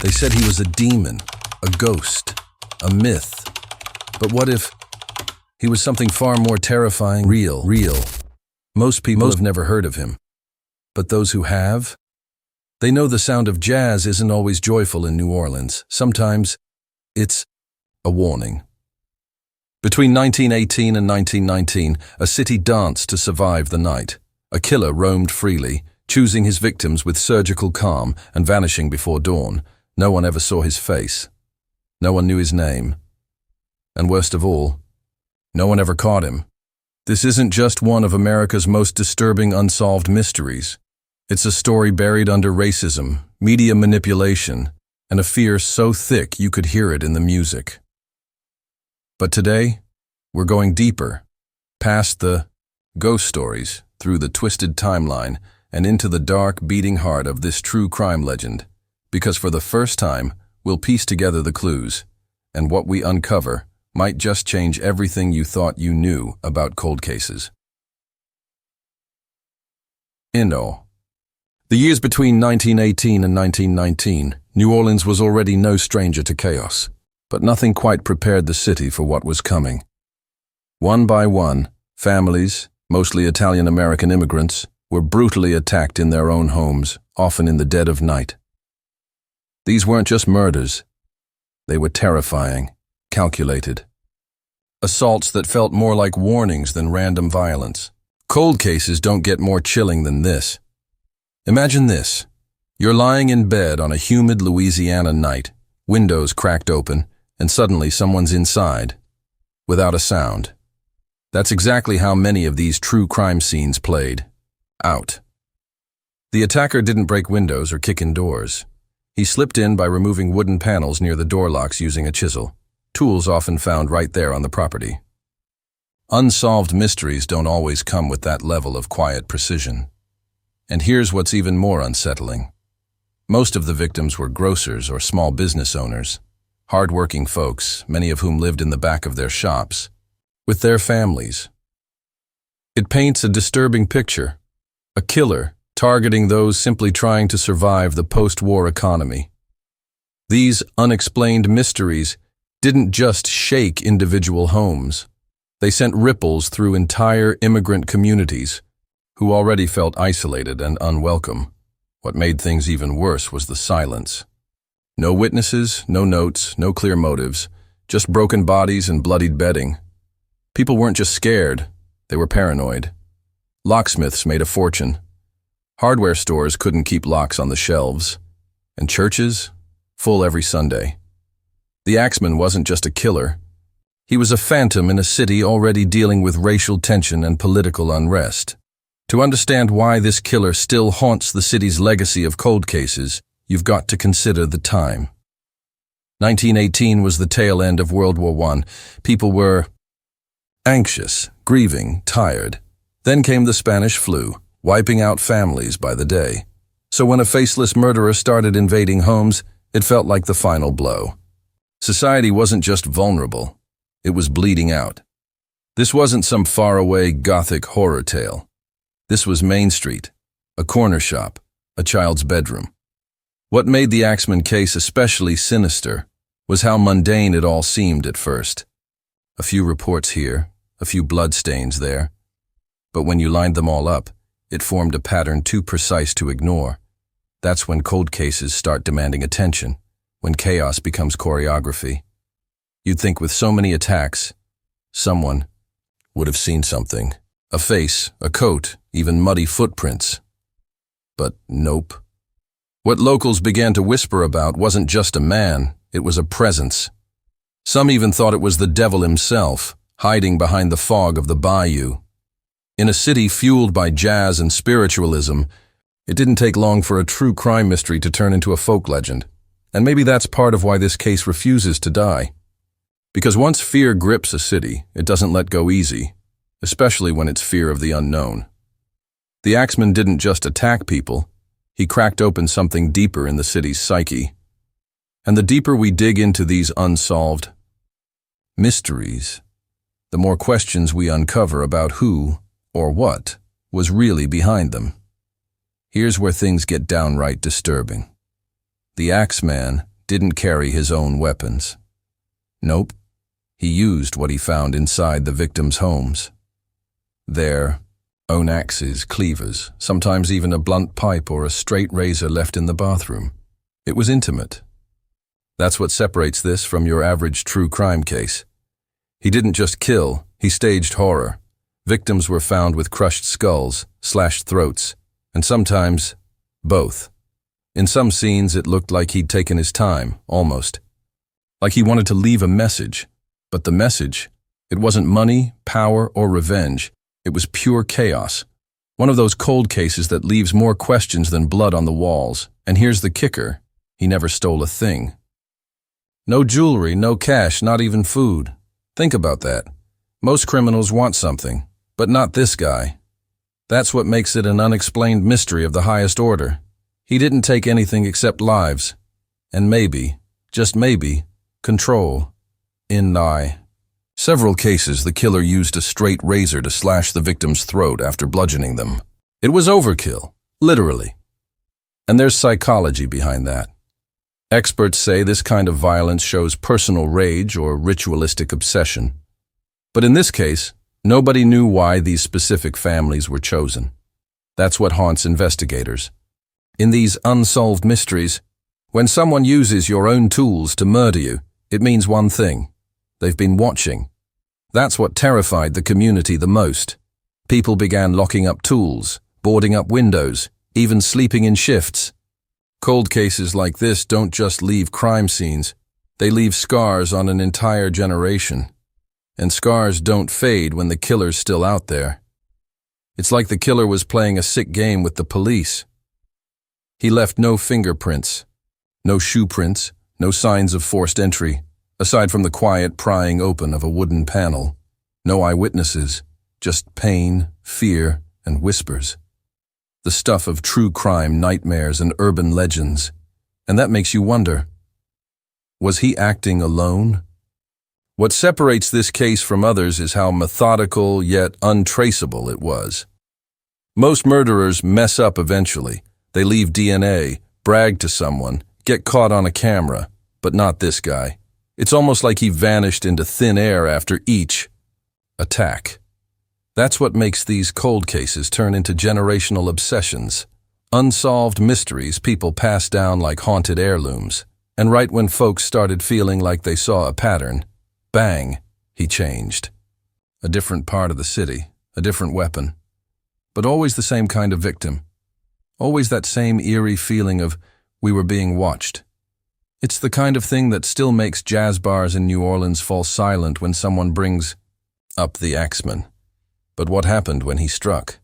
They said he was a demon, a ghost, a myth. But what if he was something far more terrifying, real? Most people have never heard of him. But those who have, they know the sound of jazz isn't always joyful in New Orleans. Sometimes it's a warning. Between 1918 and 1919, a city danced to survive the night. A killer roamed freely, choosing his victims with surgical calm and vanishing before dawn. No one ever saw his face. No one knew his name. And worst of all, no one ever caught him. This isn't just one of America's most disturbing unsolved mysteries. It's a story buried under racism, media manipulation, and a fear so thick you could hear it in the music. But today, we're going deeper, past the ghost stories, through the twisted timeline, and into the dark, beating heart of this true crime legend. Because for the first time, we'll piece together the clues, and what we uncover might just change everything you thought you knew about cold cases. The years between 1918 and 1919, New Orleans was already no stranger to chaos, but nothing quite prepared the city for what was coming. One by one, families, mostly Italian-American immigrants, were brutally attacked in their own homes, often in the dead of night. These weren't just murders. They were terrifying, calculated. Assaults that felt more like warnings than random violence. Cold cases don't get more chilling than this. Imagine this. You're lying in bed on a humid Louisiana night, windows cracked open, and suddenly someone's inside, without a sound. That's exactly how many of these true crime scenes played out. The attacker didn't break windows or kick in doors. He slipped in by removing wooden panels near the door locks using a chisel, tools often found right there on the property. Unsolved mysteries don't always come with that level of quiet precision. And here's what's even more unsettling. Most of the victims were grocers or small business owners, hard-working folks, many of whom lived in the back of their shops, with their families. It paints a disturbing picture, a killer targeting those simply trying to survive the post-war economy. These unexplained mysteries didn't just shake individual homes. They sent ripples through entire immigrant communities who already felt isolated and unwelcome. What made things even worse was the silence. No witnesses, no notes, no clear motives, just broken bodies and bloodied bedding. People weren't just scared, they were paranoid. Locksmiths made a fortune. Hardware stores couldn't keep locks on the shelves. And churches, full every Sunday. The Axeman wasn't just a killer. He was a phantom in a city already dealing with racial tension and political unrest. To understand why this killer still haunts the city's legacy of cold cases, you've got to consider the time. 1918 was the tail end of World War I. People were anxious, grieving, tired. Then came the Spanish flu, wiping out families by the day. So when a faceless murderer started invading homes, it felt like the final blow. Society wasn't just vulnerable, it was bleeding out. This wasn't some faraway Gothic horror tale. This was Main Street, a corner shop, a child's bedroom. What made the Axeman case especially sinister was how mundane it all seemed at first. A few reports here, a few bloodstains there. But when you lined them all up, it formed a pattern too precise to ignore. That's when cold cases start demanding attention, when chaos becomes choreography. You'd think with so many attacks, someone would have seen something. A face, a coat, even muddy footprints. But nope. What locals began to whisper about wasn't just a man, it was a presence. Some even thought it was the devil himself, hiding behind the fog of the bayou. In a city fueled by jazz and spiritualism, it didn't take long for a true crime mystery to turn into a folk legend. And maybe that's part of why this case refuses to die. Because once fear grips a city, it doesn't let go easy, especially when it's fear of the unknown. The Axeman didn't just attack people, he cracked open something deeper in the city's psyche. And the deeper we dig into these unsolved mysteries, the more questions we uncover about who, or what, was really behind them. Here's where things get downright disturbing. The Axeman didn't carry his own weapons. Nope, he used what he found inside the victims' homes. Their own axes, cleavers, sometimes even a blunt pipe or a straight razor left in the bathroom. It was intimate. That's what separates this from your average true crime case. He didn't just kill, he staged horror. Victims were found with crushed skulls, slashed throats, and sometimes both. In some scenes, it looked like he'd taken his time, almost. Like he wanted to leave a message. But the message, it wasn't money, power, or revenge. It was pure chaos. One of those cold cases that leaves more questions than blood on the walls. And here's the kicker. He never stole a thing. No jewelry, no cash, not even food. Think about that. Most criminals want something, but not this guy. That's what makes it an unexplained mystery of the highest order. He didn't take anything except lives. And maybe, just maybe, control. Several cases, the killer used a straight razor to slash the victim's throat after bludgeoning them. It was overkill, literally. And there's psychology behind that. Experts say this kind of violence shows personal rage or ritualistic obsession. But in this case, nobody knew why these specific families were chosen. That's what haunts investigators. In these unsolved mysteries, when someone uses your own tools to murder you, it means one thing. They've been watching. That's what terrified the community the most. People began locking up tools, boarding up windows, even sleeping in shifts. Cold cases like this don't just leave crime scenes. They leave scars on an entire generation. And scars don't fade when the killer's still out there. It's like the killer was playing a sick game with the police. He left no fingerprints, no shoe prints, no signs of forced entry, aside from the quiet prying open of a wooden panel. No eyewitnesses, just pain, fear, and whispers. The stuff of true crime nightmares and urban legends. And that makes you wonder, was he acting alone? What separates this case from others is how methodical yet untraceable it was. Most murderers mess up eventually. They leave DNA, brag to someone, get caught on a camera, but not this guy. It's almost like he vanished into thin air after each attack. That's what makes these cold cases turn into generational obsessions. Unsolved mysteries people pass down like haunted heirlooms. And right when folks started feeling like they saw a pattern, bang, he changed. A different part of the city, a different weapon. But always the same kind of victim. Always that same eerie feeling of we were being watched. It's the kind of thing that still makes jazz bars in New Orleans fall silent when someone brings up the Axeman. But what happened when he struck?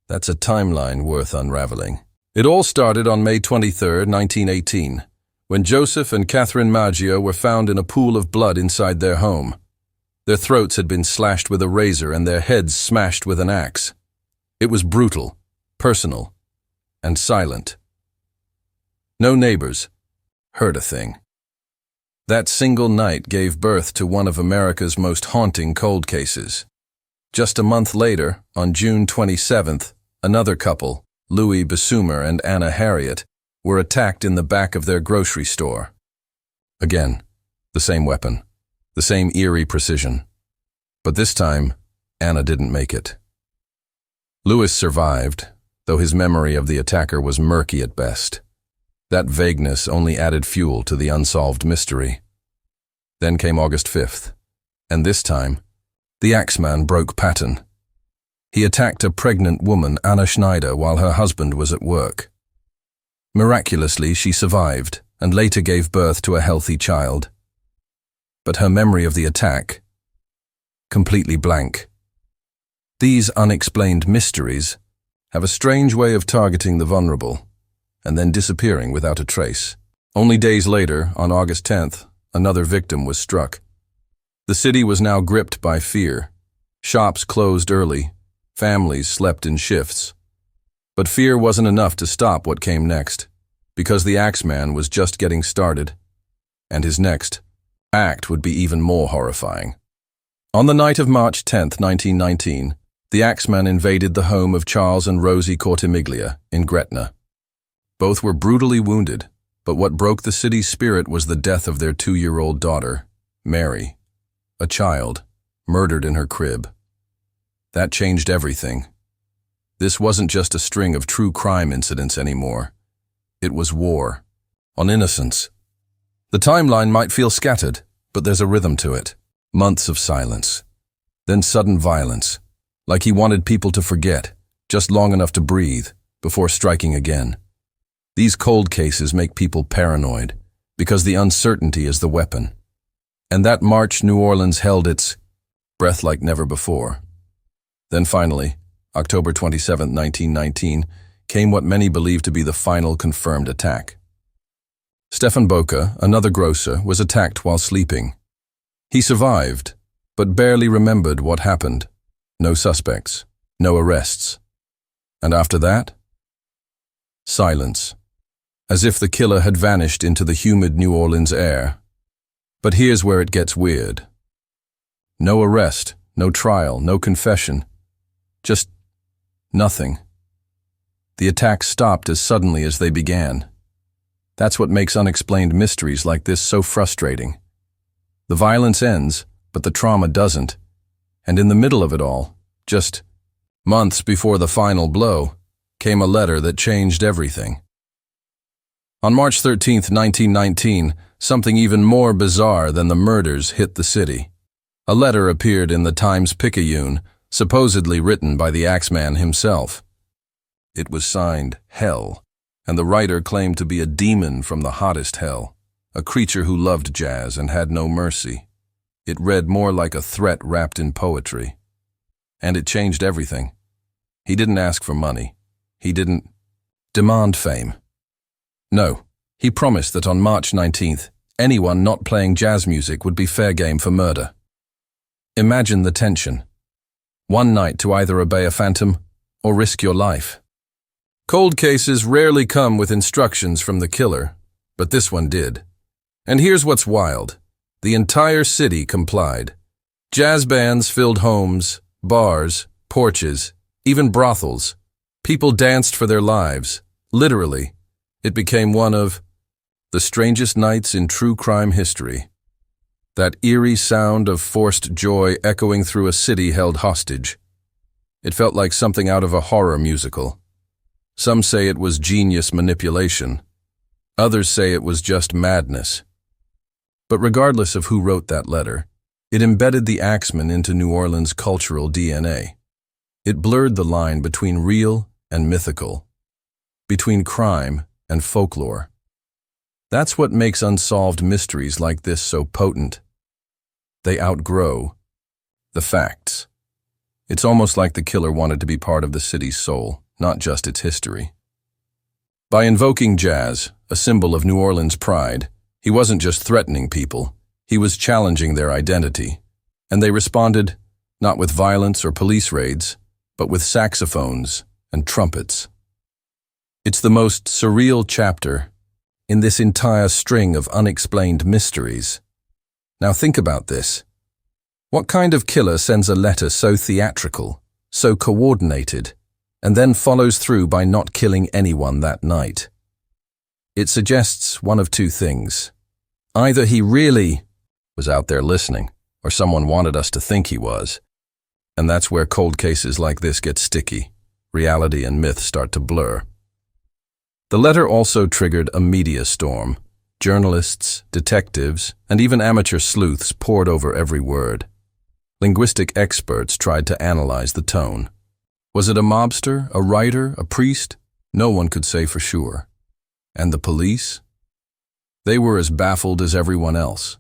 That's a timeline worth unraveling. It all started on May 23, 1918, when Joseph and Catherine Maggio were found in a pool of blood inside their home. Their throats had been slashed with a razor and their heads smashed with an axe. It was brutal, personal, and silent. No neighbors heard a thing. That single night gave birth to one of America's most haunting cold cases. Just a month later, on June 27th, another couple, Louis Bessumer and Anna Harriet, were attacked in the back of their grocery store. Again, the same weapon, the same eerie precision. But this time, Anna didn't make it. Louis survived, though his memory of the attacker was murky at best. That vagueness only added fuel to the unsolved mystery. Then came August 5th, and this time, the Axeman broke pattern. He attacked a pregnant woman, Anna Schneider, while her husband was at work. Miraculously, she survived and later gave birth to a healthy child. But her memory of the attack, completely blank. These unexplained mysteries have a strange way of targeting the vulnerable and then disappearing without a trace. Only days later, on August 10th, another victim was struck. The city was now gripped by fear. Shops closed early. Families slept in shifts. But fear wasn't enough to stop what came next, because the Axeman was just getting started, and his next act would be even more horrifying. On the night of March 10th, 1919, the Axeman invaded the home of Charles and Rosie Cortimiglia in Gretna. Both were brutally wounded, But what broke the city's spirit was the death of their 2-year-old daughter, Mary, a child, murdered in her crib. That changed everything. This wasn't just a string of true crime incidents anymore. It was war, on innocence. The timeline might feel scattered, but there's a rhythm to it. Months of silence, then sudden violence, like he wanted people to forget, just long enough to breathe, before striking again. These cold cases make people paranoid, because the uncertainty is the weapon. And that March, New Orleans held its breath like never before. Then finally, October 27, 1919, came what many believe to be the final confirmed attack. Stefan Boca, another grocer, was attacked while sleeping. He survived, but barely remembered what happened. No suspects, no arrests. And after that? Silence. As if the killer had vanished into the humid New Orleans air. But here's where it gets weird. No arrest, no trial, no confession. Just nothing. The attacks stopped as suddenly as they began. That's what makes unexplained mysteries like this so frustrating. The violence ends, but the trauma doesn't. And in the middle of it all, just months before the final blow, came a letter that changed everything. On March 13, 1919, something even more bizarre than the murders hit the city. A letter appeared in the Times-Picayune, supposedly written by the Axeman himself. It was signed Hell, and the writer claimed to be a demon from the hottest hell, a creature who loved jazz and had no mercy. It read more like a threat wrapped in poetry. And it changed everything. He didn't ask for money. He didn't demand fame. No, he promised that on March 19th, anyone not playing jazz music would be fair game for murder. Imagine the tension. One night to either obey a phantom or risk your life. Cold cases rarely come with instructions from the killer, but this one did. And here's what's wild. The entire city complied. Jazz bands filled homes, bars, porches, even brothels. People danced for their lives. Literally, it became one of the strangest nights in true crime history. That eerie sound of forced joy echoing through a city held hostage. It felt like something out of a horror musical. Some say it was genius manipulation. Others say it was just madness. But regardless of who wrote that letter, it embedded the Axeman into New Orleans' cultural DNA. It blurred the line between real and mythical, between crime and folklore. That's what makes unsolved mysteries like this so potent. They outgrow the facts. It's almost like the killer wanted to be part of the city's soul, not just its history. By invoking jazz, a symbol of New Orleans' pride, he wasn't just threatening people, he was challenging their identity. And they responded, not with violence or police raids, but with saxophones and trumpets. It's the most surreal chapter in this entire string of unexplained mysteries. Now think about this. What kind of killer sends a letter so theatrical, so coordinated, and then follows through by not killing anyone that night? It suggests one of two things. Either he really was out there listening, or someone wanted us to think he was. And that's where cold cases like this get sticky. Reality and myth start to blur. The letter also triggered a media storm. Journalists, detectives, and even amateur sleuths pored over every word. Linguistic experts tried to analyze the tone. Was it a mobster, a writer, a priest? No one could say for sure. And the police? They were as baffled as everyone else.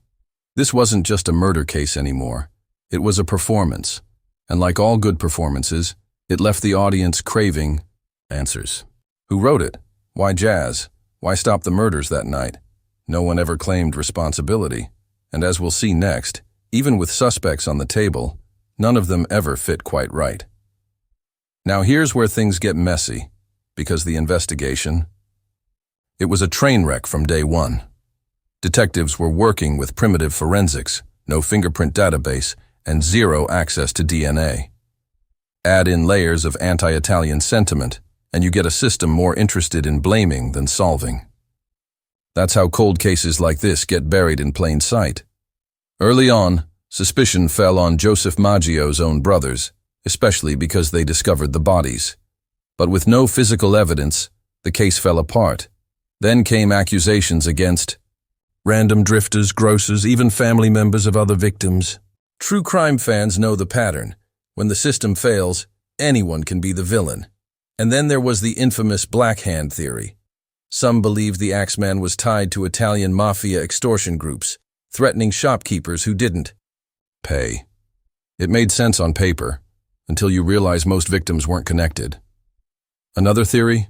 This wasn't just a murder case anymore. It was a performance. And like all good performances, it left the audience craving answers. Who wrote it? Why jazz? Why stop the murders that night? No one ever claimed responsibility. And as we'll see next, even with suspects on the table, none of them ever fit quite right. Now here's where things get messy, because the investigation, it was a train wreck from day one. Detectives were working with primitive forensics, no fingerprint database, and zero access to DNA. Add in layers of anti-Italian sentiment, and you get a system more interested in blaming than solving. That's how cold cases like this get buried in plain sight. Early on, suspicion fell on Joseph Maggio's own brothers, especially because they discovered the bodies. But with no physical evidence, the case fell apart. Then came accusations against random drifters, grocers, even family members of other victims. True crime fans know the pattern. When the system fails, anyone can be the villain. And then there was the infamous Black Hand theory. Some believed the Axeman was tied to Italian mafia extortion groups, threatening shopkeepers who didn't pay. It made sense on paper, until you realize most victims weren't connected. Another theory?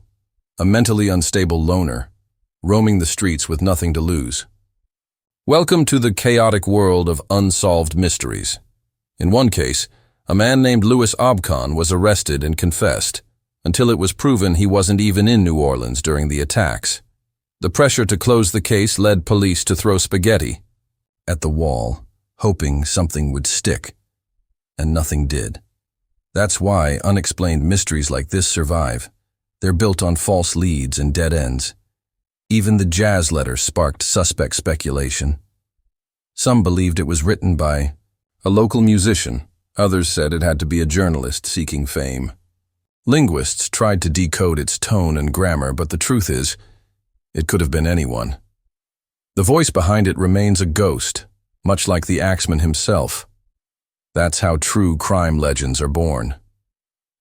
A mentally unstable loner, roaming the streets with nothing to lose. Welcome to the chaotic world of unsolved mysteries. In one case, a man named Louis Obcon was arrested and confessed, until it was proven he wasn't even in New Orleans during the attacks. The pressure to close the case led police to throw spaghetti at the wall, hoping something would stick. And nothing did. That's why unexplained mysteries like this survive. They're built on false leads and dead ends. Even the jazz letter sparked suspect speculation. Some believed it was written by a local musician. Others said it had to be a journalist seeking fame. Linguists tried to decode its tone and grammar, but the truth is, it could have been anyone. The voice behind it remains a ghost, much like the Axeman himself. That's how true crime legends are born.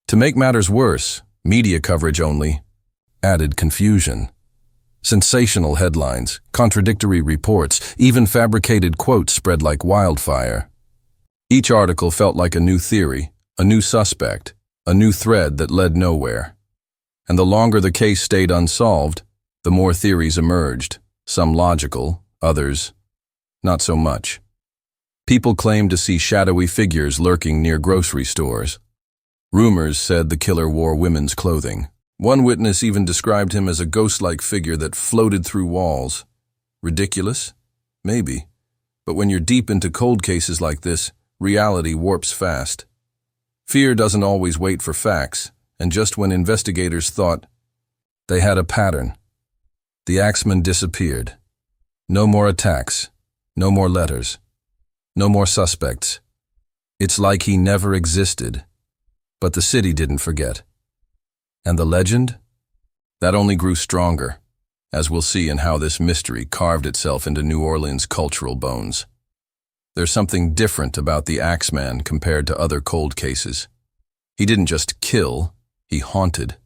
To make matters worse, media coverage only added confusion. Sensational headlines, contradictory reports, even fabricated quotes spread like wildfire. Each article felt like a new theory, a new suspect, a new thread that led nowhere. And the longer the case stayed unsolved, the more theories emerged, some logical, others not so much. People claimed to see shadowy figures lurking near grocery stores. Rumors said the killer wore women's clothing. One witness even described him as a ghost-like figure that floated through walls. Ridiculous? Maybe. But when you're deep into cold cases like this, reality warps fast. Fear doesn't always wait for facts, and just when investigators thought they had a pattern, the Axeman disappeared. No more attacks, no more letters, no more suspects. It's like he never existed. But the city didn't forget. And the legend? That only grew stronger, as we'll see in how this mystery carved itself into New Orleans' cultural bones. There's something different about the Axeman compared to other cold cases. He didn't just kill, he haunted.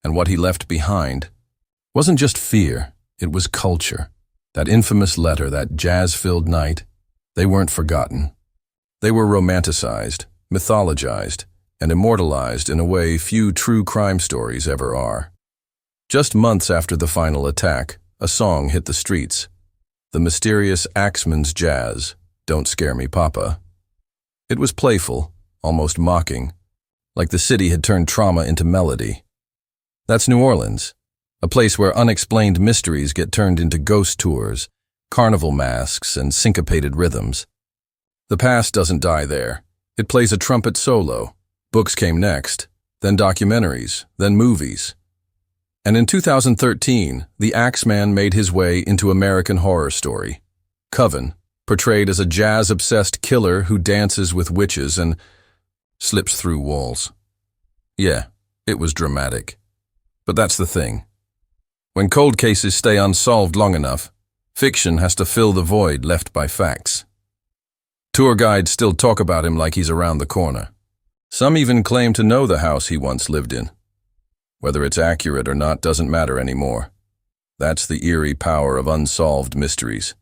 And what he left behind wasn't just fear, it was culture. That infamous letter, that jazz-filled night, they weren't forgotten. They were romanticized, mythologized, and immortalized in a way few true crime stories ever are. Just months after the final attack, a song hit the streets. The mysterious Axeman's Jazz, Don't Scare Me, Papa. It was playful, almost mocking, like the city had turned trauma into melody. That's New Orleans, a place where unexplained mysteries get turned into ghost tours, carnival masks, and syncopated rhythms. The past doesn't die there. It plays a trumpet solo. Books came next, then documentaries, then movies. And in 2013, the Axeman made his way into American Horror Story. Coven, portrayed as a jazz-obsessed killer who dances with witches and slips through walls. Yeah, it was dramatic. But that's the thing. When cold cases stay unsolved long enough, fiction has to fill the void left by facts. Tour guides still talk about him like he's around the corner. Some even claim to know the house he once lived in. Whether it's accurate or not doesn't matter anymore. That's the eerie power of unsolved mysteries.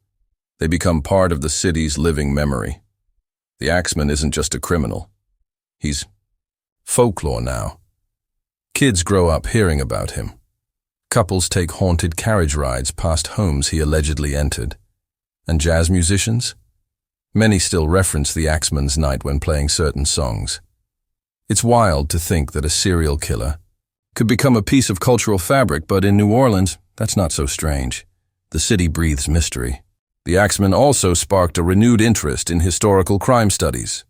They become part of the city's living memory. The Axeman isn't just a criminal. He's folklore now. Kids grow up hearing about him. Couples take haunted carriage rides past homes he allegedly entered. And jazz musicians? Many still reference the Axeman's night when playing certain songs. It's wild to think that a serial killer could become a piece of cultural fabric, but in New Orleans, that's not so strange. The city breathes mystery. The Axeman also sparked a renewed interest in historical crime studies.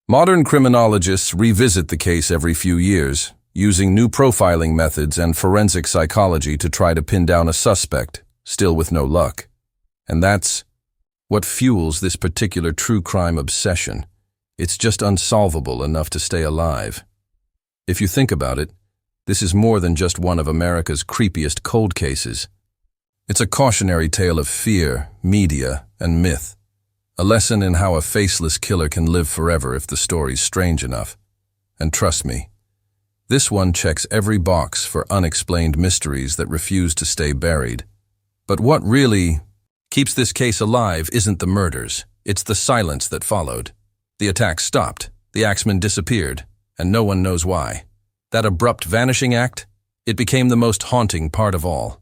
Modern criminologists revisit the case every few years, using new profiling methods and forensic psychology to try to pin down a suspect, still with no luck. And that's what fuels this particular true crime obsession. It's just unsolvable enough to stay alive. If you think about it, this is more than just one of America's creepiest cold cases. It's a cautionary tale of fear, media, and myth. A lesson in how a faceless killer can live forever if the story's strange enough. And trust me, this one checks every box for unexplained mysteries that refuse to stay buried. But what really keeps this case alive isn't the murders, it's the silence that followed. The attack stopped, the Axeman disappeared, and no one knows why. That abrupt vanishing act, it became the most haunting part of all.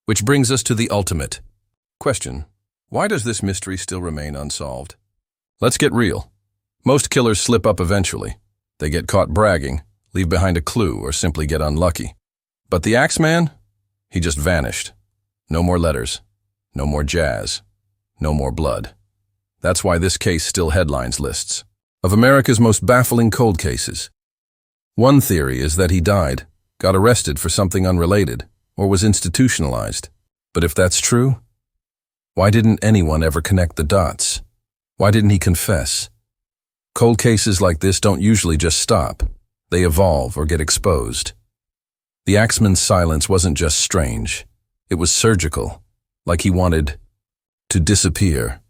Which brings us to the ultimate question. Why does this mystery still remain unsolved? Let's get real. Most killers slip up eventually. They get caught bragging, leave behind a clue, or simply get unlucky. But the Axeman? He just vanished. No more letters. No more jazz. No more blood. That's why this case still headlines lists of America's most baffling cold cases. One theory is that he died, got arrested for something unrelated, or was institutionalized. But if that's true, why didn't anyone ever connect the dots? Why didn't he confess? Cold cases like this don't usually just stop. They evolve or get exposed. The Axeman's silence wasn't just strange. It was surgical, like he wanted to disappear.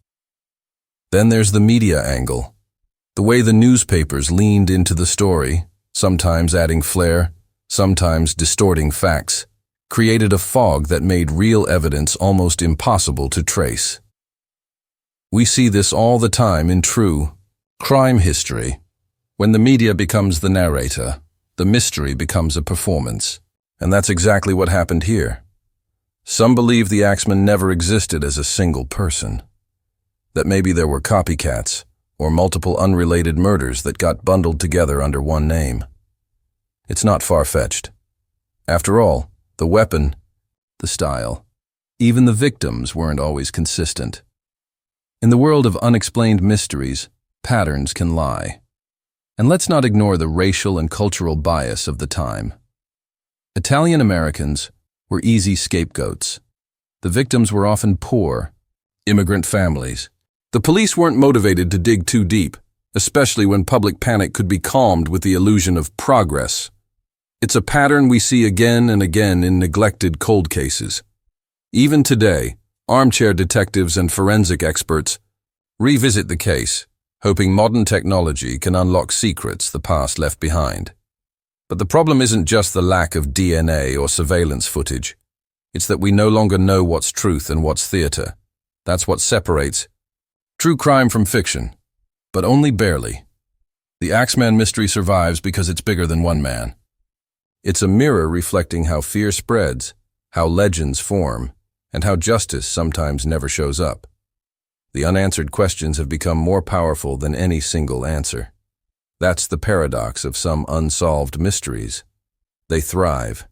Then there's the media angle. The way the newspapers leaned into the story, sometimes adding flair, sometimes distorting facts, created a fog that made real evidence almost impossible to trace. We see this all the time in true crime history. When the media becomes the narrator, the mystery becomes a performance. And that's exactly what happened here. Some believe the Axeman never existed as a single person. That maybe there were copycats, or multiple unrelated murders that got bundled together under one name. It's not far-fetched. After all, the weapon, the style, even the victims weren't always consistent. In the world of unexplained mysteries, patterns can lie. And let's not ignore the racial and cultural bias of the time. Italian Americans were easy scapegoats. The victims were often poor, immigrant families. The police weren't motivated to dig too deep, especially when public panic could be calmed with the illusion of progress. It's a pattern we see again and again in neglected cold cases. Even today, armchair detectives and forensic experts revisit the case, hoping modern technology can unlock secrets the past left behind. But the problem isn't just the lack of DNA or surveillance footage. It's that we no longer know what's truth and what's theater. That's what separates true crime from fiction, but only barely. The Axeman mystery survives because it's bigger than one man. It's a mirror reflecting how fear spreads, how legends form, and how justice sometimes never shows up. The unanswered questions have become more powerful than any single answer. That's the paradox of some unsolved mysteries. They thrive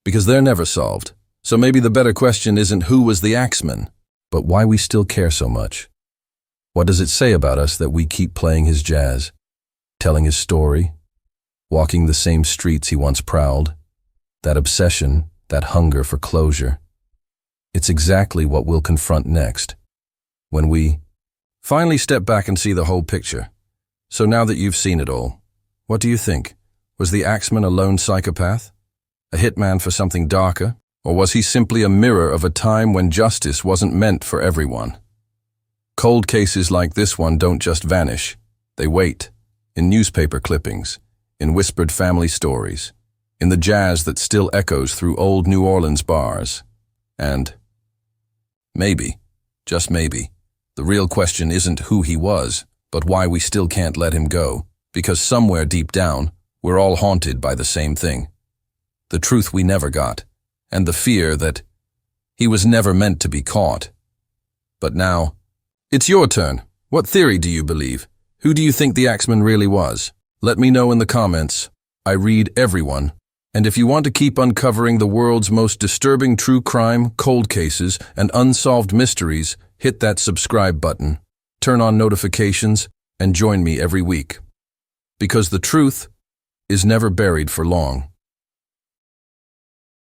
because they're never solved. So maybe the better question isn't who was the Axeman, but why we still care so much. What does it say about us that we keep playing his jazz, telling his story, walking the same streets he once prowled? That obsession, that hunger for closure. It's exactly what we'll confront next, when we finally step back and see the whole picture. So now that you've seen it all, what do you think? Was the Axeman a lone psychopath? A hitman for something darker? Or was he simply a mirror of a time when justice wasn't meant for everyone? Cold cases like this one don't just vanish. They wait, in newspaper clippings, in whispered family stories, in the jazz that still echoes through old New Orleans bars. And maybe, just maybe, the real question isn't who he was, but why we still can't let him go, because somewhere deep down, we're all haunted by the same thing. The truth we never got, and the fear that he was never meant to be caught. But now, it's your turn. What theory do you believe? Who do you think the Axeman really was? Let me know in the comments. I read everyone. And if you want to keep uncovering the world's most disturbing true crime, cold cases, and unsolved mysteries, hit that subscribe button, turn on notifications, and join me every week. Because the truth is never buried for long.